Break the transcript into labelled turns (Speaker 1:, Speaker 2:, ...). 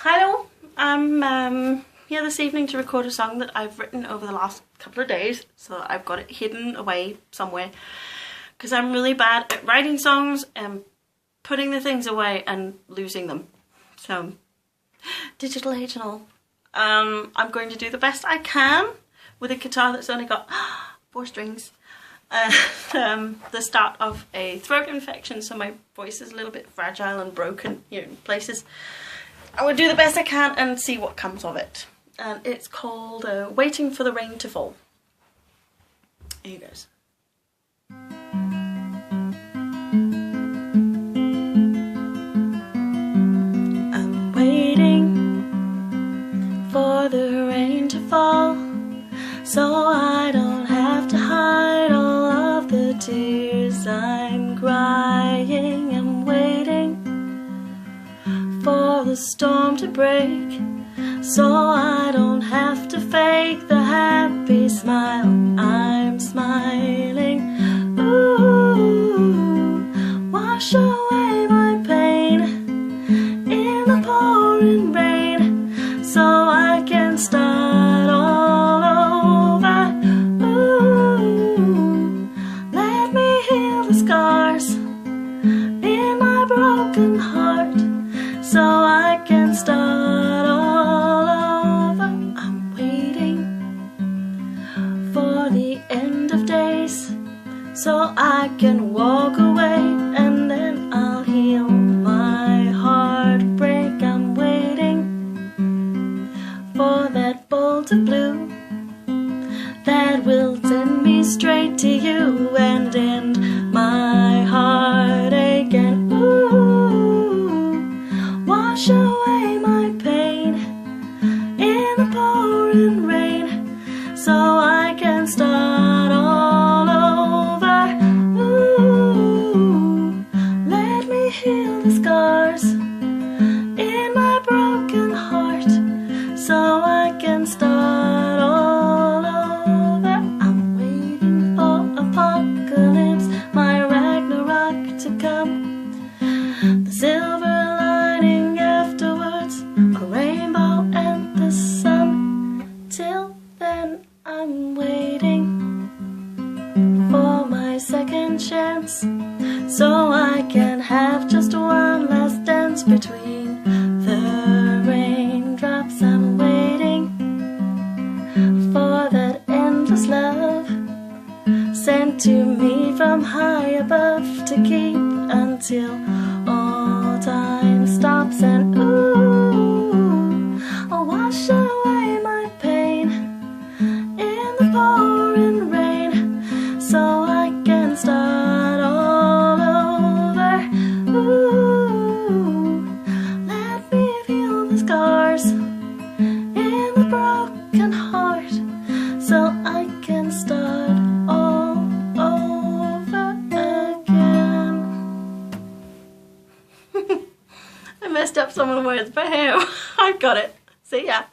Speaker 1: Hello, I'm here this evening to record a song that I've written over the last couple of days, so I've got it hidden away somewhere because I'm really bad at writing songs and putting the things away and losing them. So, digital age and all. I'm going to do the best I can with a guitar that's only got 4 strings. The start of a throat infection, so my voice is a little bit fragile and broken here in places. I will do the best I can and see what comes of it. And it's called Waiting for the Rain to Fall. Here goes. I'm waiting for the rain to fall, so I don't have to hide all of the tears I'm crying. I'm waiting for the storm to break, so I don't have to fake the happy smile I'm smiling. Ooh, wash away my pain in the pouring rain, so I can start all over. Ooh, let me heal the scars in my broken heart, so I can start all over. I'm waiting for the end of days, so I can walk away and then I'll heal my heartbreak. I'm waiting for that bolt of blue that will send me straight to you and end my heartache. And wash away my pain in the pouring rain, so I can start all over. Ooh, let me heal the scars in my broken heart, so I can start all over. I'm waiting for apocalypse, my Ragnarok to come, the silver lining afterwards, a rainbow and the sun. Till then I'm waiting for my second chance, so I can have just one last dance between the raindrops. I'm waiting for that endless love sent to me from high above to keep until all time stops. And ooh, I'll wash away my pain in the pouring rain, so I can start all over. Ooh, let me feel the scars in the broken heart, so I can start all over again. I messed up some of the words, but hey, I got it. See ya.